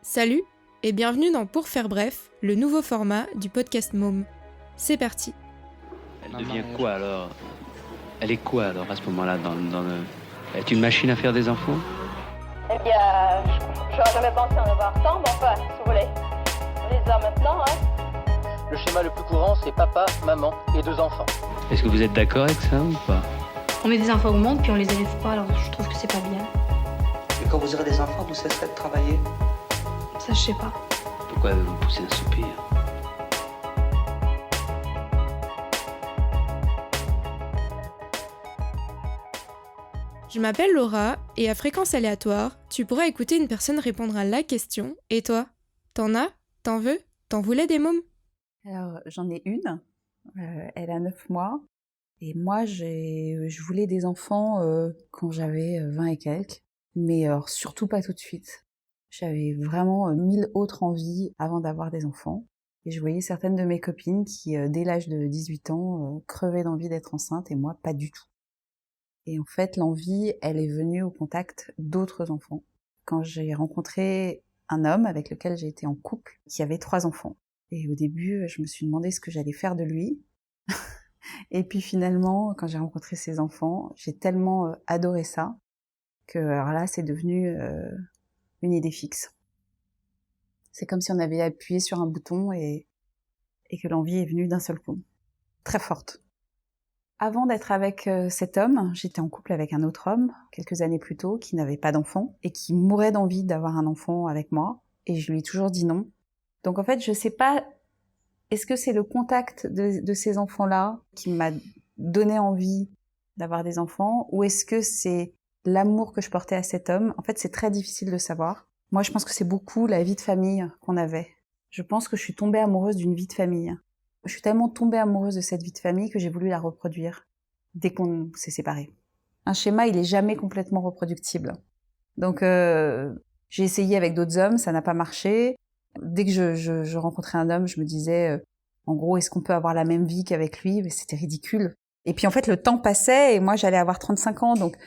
Salut et bienvenue dans Pour faire bref, le nouveau format du podcast Môme. C'est parti. Elle devient quoi alors? Elle est quoi alors à ce moment-là dans le... Elle est une machine à faire des enfants? Eh bien, j'aurais jamais pensé en avoir tant, mais enfin, si vous voulez. Les hommes maintenant, hein. Le schéma le plus courant, c'est papa, maman et 2 enfants. Est-ce que vous êtes d'accord avec ça ou pas? On met des enfants au monde puis on les élève pas, alors je trouve que c'est pas bien. Et quand vous aurez des enfants, vous cesserez de travailler? Ça, je sais pas. Pourquoi vous poussez un soupir? Je m'appelle Laura et à fréquence aléatoire, tu pourras écouter une personne répondre à la question. Et toi? T'en as? T'en veux? T'en voulais des mômes? Alors, j'en ai une. Elle a 9 mois. Et moi, je voulais des enfants quand j'avais 20 et quelques. Mais alors, surtout pas tout de suite. J'avais vraiment 1000 autres envies avant d'avoir des enfants. Et je voyais certaines de mes copines qui, dès l'âge de 18 ans, crevaient d'envie d'être enceintes et moi, pas du tout. Et en fait, l'envie, elle est venue au contact d'autres enfants. Quand j'ai rencontré un homme avec lequel j'ai été en couple, qui avait 3 enfants. Et au début, je me suis demandé ce que j'allais faire de lui. Et puis finalement, quand j'ai rencontré ses enfants, j'ai tellement adoré ça que alors là, c'est devenu une idée fixe. C'est comme si on avait appuyé sur un bouton et que l'envie est venue d'un seul coup. Très forte. Avant d'être avec cet homme, j'étais en couple avec un autre homme, quelques années plus tôt, qui n'avait pas d'enfant et qui mourait d'envie d'avoir un enfant avec moi. Et je lui ai toujours dit non. Donc en fait, je sais pas, est-ce que c'est le contact de ces enfants-là qui m'a donné envie d'avoir des enfants, ou est-ce que c'est l'amour que je portais à cet homme? En fait, c'est très difficile de savoir. Moi, je pense que c'est beaucoup la vie de famille qu'on avait. Je pense que je suis tombée amoureuse d'une vie de famille. Je suis tellement tombée amoureuse de cette vie de famille que j'ai voulu la reproduire dès qu'on s'est séparés. Un schéma, il est jamais complètement reproductible. Donc, j'ai essayé avec d'autres hommes, ça n'a pas marché. Dès que je rencontrais un homme, je me disais, en gros, est-ce qu'on peut avoir la même vie qu'avec lui? Mais c'était ridicule. Et puis en fait, le temps passait et moi, j'allais avoir 35 ans, donc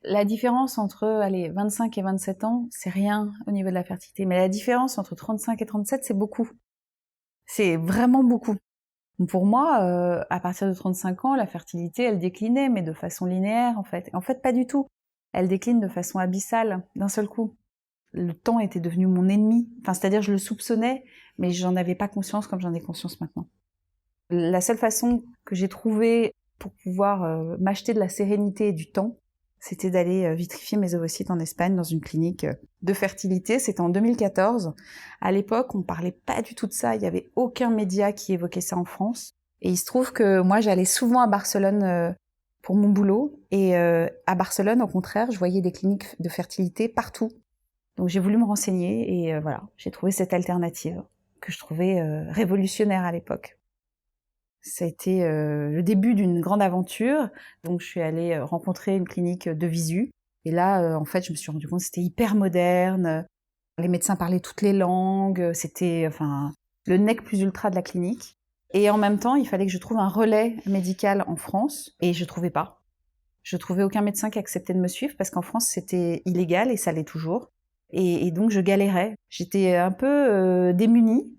la différence entre 25 et 27 ans, c'est rien au niveau de la fertilité. Mais la différence entre 35 et 37, c'est beaucoup. C'est vraiment beaucoup. Pour moi, à partir de 35 ans, la fertilité, elle déclinait, mais de façon linéaire, en fait. En fait, pas du tout. Elle décline de façon abyssale, d'un seul coup. Le temps était devenu mon ennemi. Enfin, c'est-à-dire, je le soupçonnais, mais j'en avais pas conscience comme j'en ai conscience maintenant. La seule façon que j'ai trouvée pour pouvoir m'acheter de la sérénité et du temps, c'était d'aller vitrifier mes ovocytes en Espagne dans une clinique de fertilité. C'était en 2014. À l'époque, on parlait pas du tout de ça. Il y avait aucun média qui évoquait ça en France. Et il se trouve que moi, j'allais souvent à Barcelone pour mon boulot. Et à Barcelone, au contraire, je voyais des cliniques de fertilité partout. Donc j'ai voulu me renseigner et voilà, j'ai trouvé cette alternative que je trouvais révolutionnaire à l'époque. Ça a été le début d'une grande aventure. Donc je suis allée rencontrer une clinique de visu. Et là, en fait, je me suis rendu compte que c'était hyper moderne. Les médecins parlaient toutes les langues. C'était le nec plus ultra de la clinique. Et en même temps, il fallait que je trouve un relais médical en France. Et je trouvais pas. Je trouvais aucun médecin qui acceptait de me suivre parce qu'en France, c'était illégal et ça l'est toujours. Et donc, je galérais. J'étais un peu démunie.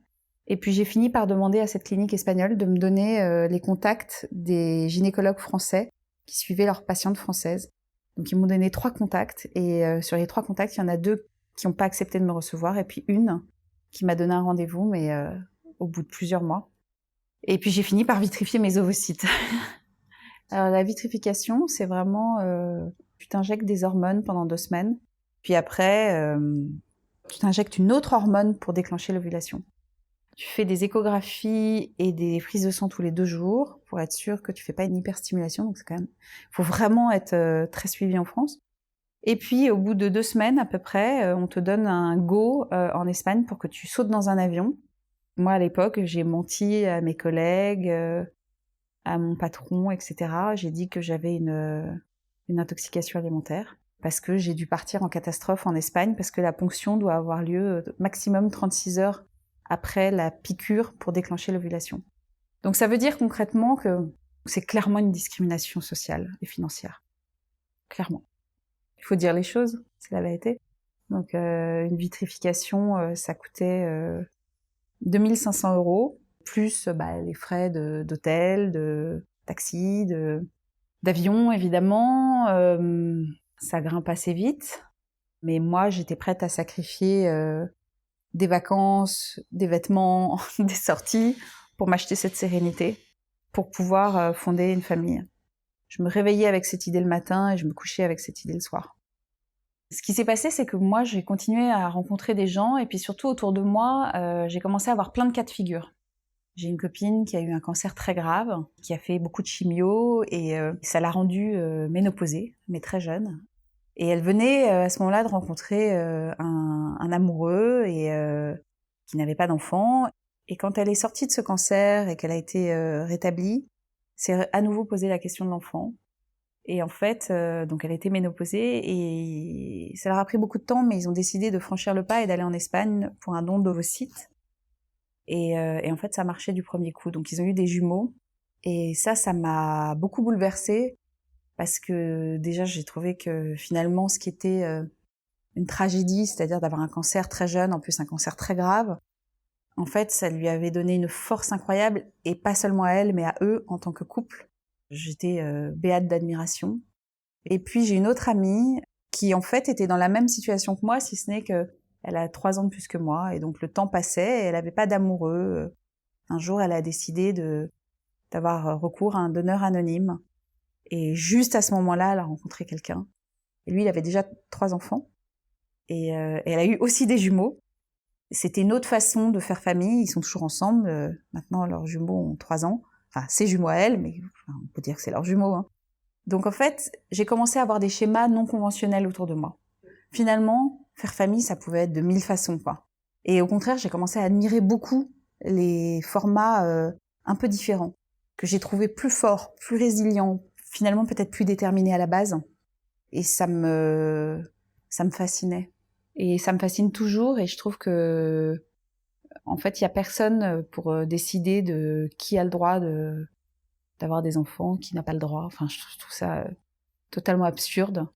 Et puis j'ai fini par demander à cette clinique espagnole de me donner les contacts des gynécologues français qui suivaient leurs patientes françaises. Donc ils m'ont donné 3 contacts et sur les 3 contacts, il y en a 2 qui n'ont pas accepté de me recevoir et puis une qui m'a donné un rendez-vous, mais au bout de plusieurs mois. Et puis j'ai fini par vitrifier mes ovocytes. Alors la vitrification, c'est vraiment tu t'injectes des hormones pendant 2 semaines, puis après tu t'injectes une autre hormone pour déclencher l'ovulation. Tu fais des échographies et des prises de sang tous les 2 jours pour être sûr que tu fais pas une hyperstimulation. Donc c'est quand même, faut vraiment être très suivi en France. Et puis au bout de 2 semaines à peu près, on te donne un go en Espagne pour que tu sautes dans un avion. Moi à l'époque, j'ai menti à mes collègues, à mon patron, etc. J'ai dit que j'avais une intoxication alimentaire parce que j'ai dû partir en catastrophe en Espagne parce que la ponction doit avoir lieu maximum 36 heures après la piqûre pour déclencher l'ovulation. Donc ça veut dire concrètement que c'est clairement une discrimination sociale et financière. Clairement. Il faut dire les choses, c'est la vérité. Donc une vitrification, ça coûtait 2500 €, plus les frais d'hôtel, de taxi, d'avion évidemment. Ça grimpe assez vite, mais moi j'étais prête à sacrifier des vacances, des vêtements, des sorties pour m'acheter cette sérénité, pour pouvoir fonder une famille. Je me réveillais avec cette idée le matin et je me couchais avec cette idée le soir. Ce qui s'est passé, c'est que moi, j'ai continué à rencontrer des gens et puis surtout autour de moi, j'ai commencé à avoir plein de cas de figure. J'ai une copine qui a eu un cancer très grave, qui a fait beaucoup de chimio et ça l'a rendue ménopausée, mais très jeune. Et elle venait à ce moment-là de rencontrer un amoureux et qui n'avait pas d'enfant. Et quand elle est sortie de ce cancer et qu'elle a été rétablie, s'est à nouveau posé la question de l'enfant. Et en fait, donc elle était ménopausée et ça leur a pris beaucoup de temps, mais ils ont décidé de franchir le pas et d'aller en Espagne pour un don d'ovocytes. Et en fait, ça marchait du premier coup. Donc ils ont eu des jumeaux. Et ça m'a beaucoup bouleversée parce que déjà, j'ai trouvé que finalement, ce qui était une tragédie, c'est-à-dire d'avoir un cancer très jeune, en plus un cancer très grave, en fait, ça lui avait donné une force incroyable, et pas seulement à elle, mais à eux en tant que couple. J'étais béate d'admiration. Et puis j'ai une autre amie qui en fait était dans la même situation que moi, si ce n'est que elle a 3 ans de plus que moi, et donc le temps passait et elle n'avait pas d'amoureux. Un jour, elle a décidé d'avoir recours à un donneur anonyme. Et juste à ce moment-là, elle a rencontré quelqu'un. Et lui, il avait déjà 3 enfants. Et elle a eu aussi des jumeaux. C'était une autre façon de faire famille. Ils sont toujours ensemble. Maintenant, leurs jumeaux ont 3 ans. Enfin, c'est jumeaux à elle, mais on peut dire que c'est leurs jumeaux. Hein. Donc en fait, j'ai commencé à avoir des schémas non conventionnels autour de moi. Finalement, faire famille, ça pouvait être de 1000 façons, quoi. Et au contraire, j'ai commencé à admirer beaucoup les formats un peu différents, que j'ai trouvé plus forts, plus résilients, finalement peut-être plus déterminés à la base. Et ça me fascinait. Et ça me fascine toujours, et je trouve que en fait, il y a personne pour décider de qui a le droit d'avoir des enfants, qui n'a pas le droit. Enfin, je trouve ça totalement absurde.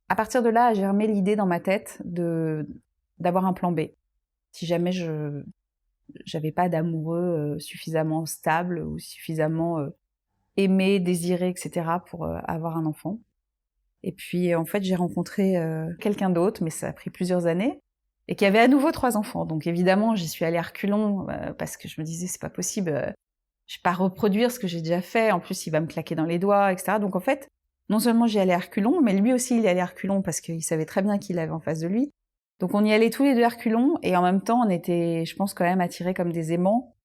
À partir de là, a germé l'idée dans ma tête d'avoir un plan B. Si jamais j'avais pas d'amoureux suffisamment stable ou suffisamment aimé, désiré, etc. pour avoir un enfant. Et puis, en fait, j'ai rencontré quelqu'un d'autre, mais ça a pris plusieurs années, et qui avait à nouveau 3 enfants. Donc évidemment, j'y suis allée à reculons, parce que je me disais, c'est pas possible, je vais pas reproduire ce que j'ai déjà fait, en plus il va me claquer dans les doigts, etc. Donc en fait, non seulement j'y allais à reculons, mais lui aussi il y allait à reculons, parce qu'il savait très bien qui il avait en face de lui. Donc on y allait tous les deux à reculons, et en même temps on était, je pense, quand même attirés comme des aimants.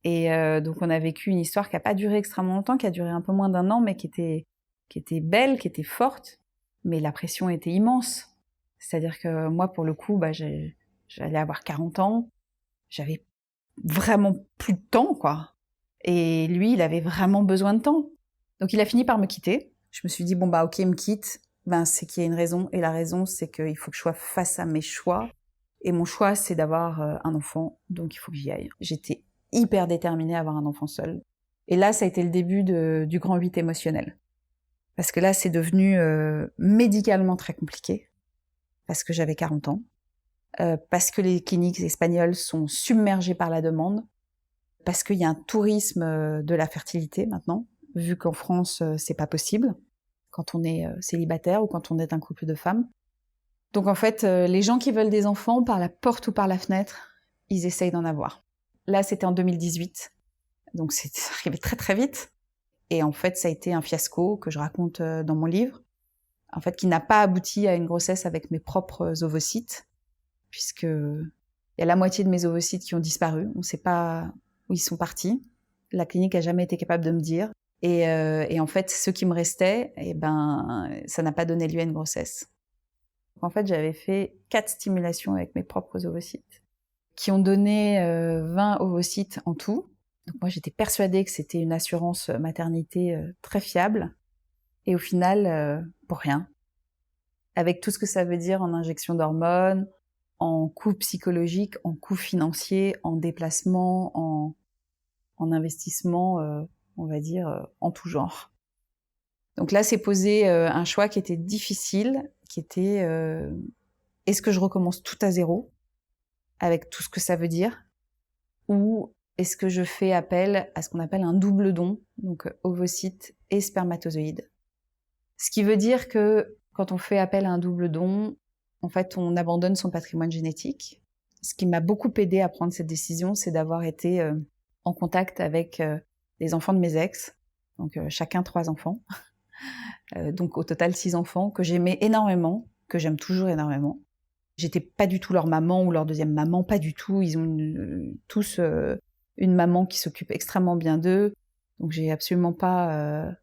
Et donc on a vécu une histoire qui a pas duré extrêmement longtemps, qui a duré un peu moins d'1 an, mais qui était belle, qui était forte, mais la pression était immense. C'est-à-dire que moi, pour le coup, j'allais avoir 40 ans, j'avais vraiment plus de temps, quoi. Et lui, il avait vraiment besoin de temps. Donc il a fini par me quitter. Je me suis dit, bon ok, il me quitte, c'est qu'il y a une raison, et la raison, c'est qu'il faut que je sois face à mes choix. Et mon choix, c'est d'avoir un enfant, donc il faut que j'y aille. J'étais hyper déterminée à avoir un enfant seul. Et là, ça a été le début du grand 8 émotionnel. Parce que là, c'est devenu médicalement très compliqué, parce que j'avais 40 ans, parce que les cliniques espagnoles sont submergées par la demande, parce qu'il y a un tourisme de la fertilité maintenant, vu qu'en France, c'est pas possible, quand on est célibataire ou quand on est un couple de femmes. Donc en fait, les gens qui veulent des enfants, par la porte ou par la fenêtre, ils essayent d'en avoir. Là, c'était en 2018, donc c'est arrivé très très vite. Et en fait, ça a été un fiasco que je raconte dans mon livre, en fait, qui n'a pas abouti à une grossesse avec mes propres ovocytes, puisque il y a la moitié de mes ovocytes qui ont disparu. On ne sait pas où ils sont partis. La clinique a jamais été capable de me dire. Et en fait, ceux qui me restaient, ça n'a pas donné lieu à une grossesse. Donc, en fait, j'avais fait 4 stimulations avec mes propres ovocytes, qui ont donné 20 ovocytes en tout. Donc moi, j'étais persuadée que c'était une assurance maternité très fiable. Et au final, pour rien. Avec tout ce que ça veut dire en injection d'hormones, en coût psychologique, en coût financier, en déplacement, en investissement, on va dire, en tout genre. Donc là, c'est posé un choix qui était difficile, qui était est-ce que je recommence tout à zéro, avec tout ce que ça veut dire, ou est-ce que je fais appel à ce qu'on appelle un double don, donc ovocytes et spermatozoïdes. Ce qui veut dire que quand on fait appel à un double don, en fait, on abandonne son patrimoine génétique. Ce qui m'a beaucoup aidé à prendre cette décision, c'est d'avoir été en contact avec les enfants de mes ex, donc chacun 3 enfants, donc au total 6 enfants, que j'aimais énormément, que j'aime toujours énormément. J'étais pas du tout leur maman ou leur deuxième maman, pas du tout. Ils ont tous une maman qui s'occupe extrêmement bien d'eux, donc j'ai absolument pas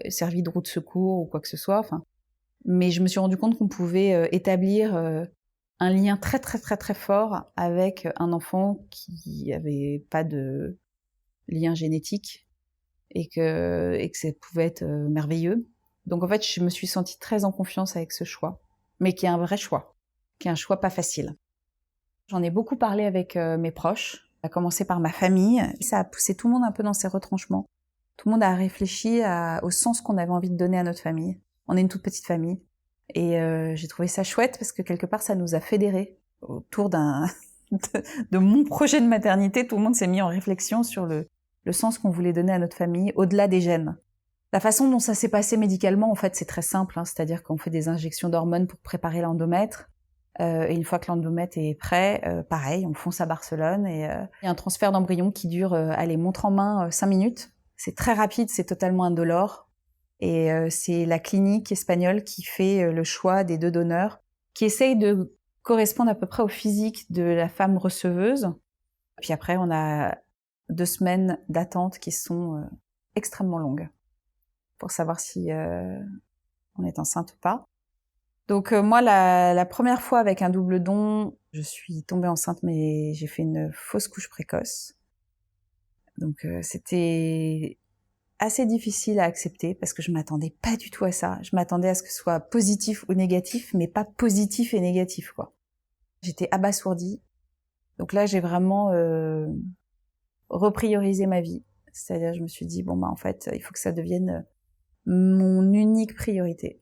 servi de roue de secours ou quoi que ce soit. Enfin, mais je me suis rendu compte qu'on pouvait établir un lien très très très très fort avec un enfant qui avait pas de lien génétique et que ça pouvait être merveilleux. Donc en fait, je me suis sentie très en confiance avec ce choix, mais qui est un vrai choix, qui est un choix pas facile. J'en ai beaucoup parlé avec mes proches, à commencer par ma famille. Ça a poussé tout le monde un peu dans ses retranchements. Tout le monde a réfléchi au sens qu'on avait envie de donner à notre famille. On est une toute petite famille. Et j'ai trouvé ça chouette parce que quelque part, ça nous a fédérés autour de mon projet de maternité. Tout le monde s'est mis en réflexion sur le sens qu'on voulait donner à notre famille, au-delà des gènes. La façon dont ça s'est passé médicalement, en fait, c'est très simple. C'est-à-dire qu'on fait des injections d'hormones pour préparer l'endomètre. Et une fois que l'endomètre est prêt, pareil, on fonce à Barcelone. Et il y a un transfert d'embryon qui dure, montre en main, 5 minutes. C'est très rapide, c'est totalement indolore. Et c'est la clinique espagnole qui fait le choix des 2 donneurs, qui essaye de correspondre à peu près au physique de la femme receveuse. Puis après, on a 2 semaines d'attente qui sont extrêmement longues pour savoir si on est enceinte ou pas. Donc moi, la première fois avec un double don, je suis tombée enceinte, mais j'ai fait une fausse couche précoce. Donc c'était assez difficile à accepter parce que je m'attendais pas du tout à ça. Je m'attendais à ce que ce soit positif ou négatif, mais pas positif et négatif, quoi. J'étais abasourdie. Donc là, j'ai vraiment repriorisé ma vie. C'est-à-dire, je me suis dit, bon, bah, en fait, il faut que ça devienne mon unique priorité.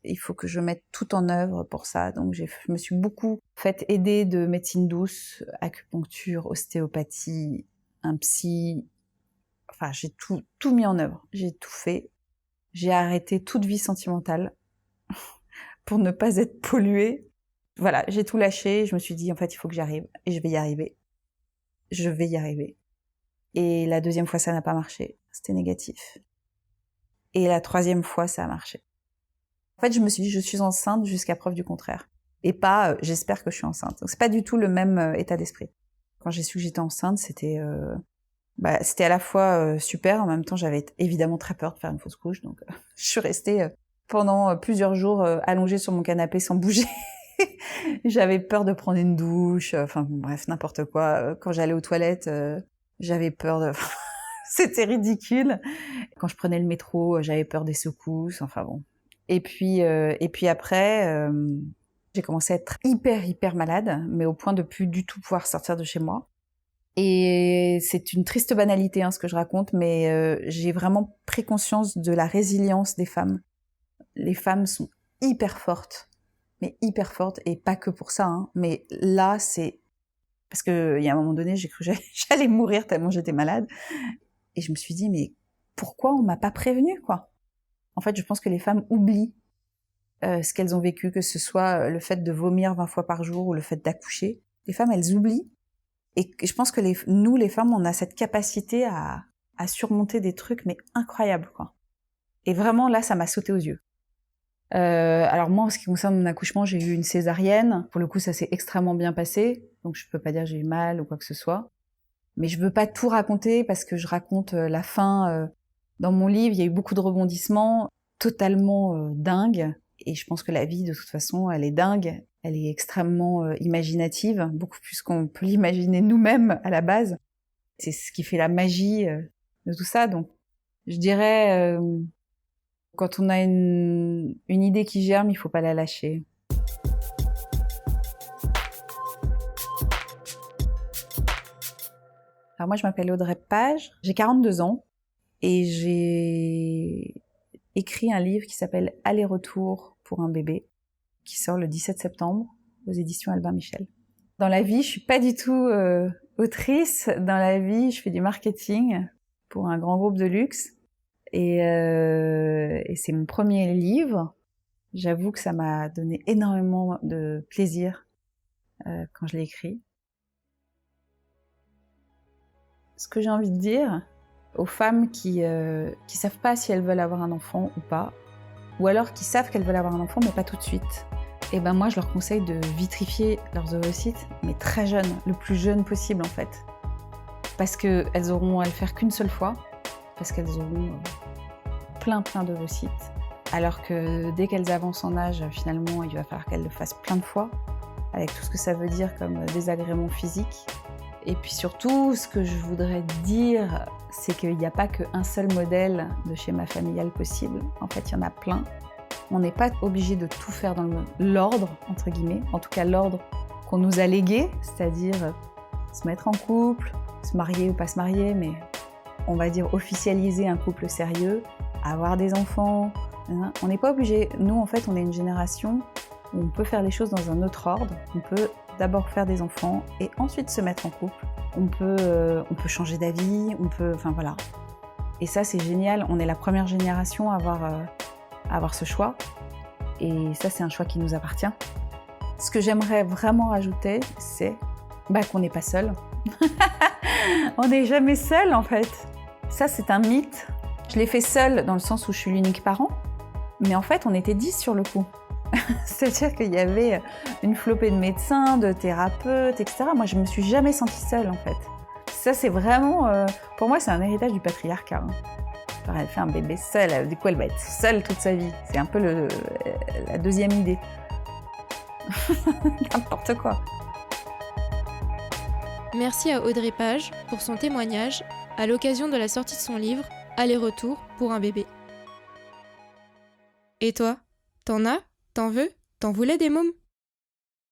Il faut que je mette tout en œuvre pour ça. Donc, je me suis beaucoup fait aider de médecine douce, acupuncture, ostéopathie, un psy. Enfin, j'ai tout mis en œuvre. J'ai tout fait. J'ai arrêté toute vie sentimentale pour ne pas être polluée. Voilà, j'ai tout lâché. Je me suis dit, en fait, il faut que j'arrive. Et je vais y arriver. Je vais y arriver. Et la 2e fois, ça n'a pas marché. C'était négatif. Et la 3e fois, ça a marché. En fait, je me suis dit, je suis enceinte jusqu'à preuve du contraire. Et pas, j'espère que je suis enceinte. Donc, c'est pas du tout le même état d'esprit. Quand j'ai su que j'étais enceinte, c'était à la fois super. En même temps, j'avais évidemment très peur de faire une fausse couche. Donc, je suis restée pendant plusieurs jours allongée sur mon canapé sans bouger. J'avais peur de prendre une douche. Enfin, bref, n'importe quoi. Quand j'allais aux toilettes, j'avais peur de... C'était ridicule. Quand je prenais le métro, j'avais peur des secousses. Enfin bon. Et puis après, j'ai commencé à être hyper malade, mais au point de plus du tout pouvoir sortir de chez moi. Et c'est une triste banalité, ce que je raconte, mais j'ai vraiment pris conscience de la résilience des femmes. Les femmes sont hyper fortes, et pas que pour ça, mais là, c'est... Parce qu'il y a un moment donné, j'ai cru que j'allais mourir tellement j'étais malade. Et je me suis dit, mais pourquoi on m'a pas prévenue, quoi ? En fait, je pense que les femmes oublient ce qu'elles ont vécu, que ce soit le fait de vomir 20 fois par jour ou le fait d'accoucher. Les femmes, elles oublient. Et je pense que nous, les femmes, on a cette capacité à surmonter des trucs, mais incroyables, quoi. Et vraiment, là, ça m'a sauté aux yeux. Alors moi, en ce qui concerne mon accouchement, j'ai eu une césarienne. Pour le coup, ça s'est extrêmement bien passé. Donc, je peux pas dire que j'ai eu mal ou quoi que ce soit. Mais je veux pas tout raconter parce que je raconte la fin dans mon livre. Il y a eu beaucoup de rebondissements totalement dingues. Et je pense que la vie, de toute façon, elle est dingue. Elle est extrêmement imaginative, beaucoup plus qu'on peut l'imaginer nous-mêmes à la base. C'est ce qui fait la magie de tout ça. Donc, je dirais, quand on a une idée qui germe, il faut pas la lâcher. Alors moi, je m'appelle Audrey Page, j'ai 42 ans et j'ai écrit un livre qui s'appelle Aller-retour pour un bébé. qui sort le 17 septembre aux éditions Albin Michel. Dans la vie, je suis pas du tout autrice. Dans la vie, je fais du marketing pour un grand groupe de luxe. Et c'est mon premier livre. J'avoue que ça m'a donné énormément de plaisir quand je l'ai écrit. Ce que j'ai envie de dire aux femmes qui savent pas si elles veulent avoir un enfant ou pas, ou alors qui savent qu'elles veulent avoir un enfant mais pas tout de suite, et ben moi je leur conseille de vitrifier leurs ovocytes, mais très jeunes, le plus jeune possible en fait. Parce qu'elles auront à le faire qu'une seule fois, parce qu'elles auront plein d'ovocytes. Alors que dès qu'elles avancent en âge, finalement, il va falloir qu'elles le fassent plein de fois, avec tout ce que ça veut dire comme désagrément physique. Et puis surtout, ce que je voudrais dire, c'est qu'il n'y a pas qu'un seul modèle de schéma familial possible. En fait, il y en a plein. On n'est pas obligé de tout faire dans l'ordre, entre guillemets, en tout cas l'ordre qu'on nous a légué, c'est-à-dire se mettre en couple, se marier ou pas se marier, mais on va dire officialiser un couple sérieux, avoir des enfants. On n'est pas obligé. Nous, en fait, on est une génération où on peut faire les choses dans un autre ordre. On peut d'abord faire des enfants et ensuite se mettre en couple. On peut changer d'avis, enfin voilà. Et ça, c'est génial. On est la première génération à avoir ce choix. Et ça, c'est un choix qui nous appartient. Ce que j'aimerais vraiment rajouter, c'est qu'on n'est pas seul. On n'est jamais seul, en fait. Ça, c'est un mythe. Je l'ai fait seule dans le sens où je suis l'unique parent. Mais en fait, on était 10 sur le coup. C'est-à-dire qu'il y avait une flopée de médecins, de thérapeutes, etc. Moi, je me suis jamais sentie seule, en fait. Ça, c'est vraiment... pour moi, c'est un héritage du patriarcat. Alors, elle fait un bébé seul, du coup, elle va être seule toute sa vie. C'est un peu la deuxième idée. N'importe quoi. Merci à Audrey Page pour son témoignage à l'occasion de la sortie de son livre « Aller-retour pour un bébé ». Et toi, t'en as ? T'en veux ? T'en voulais des mômes ?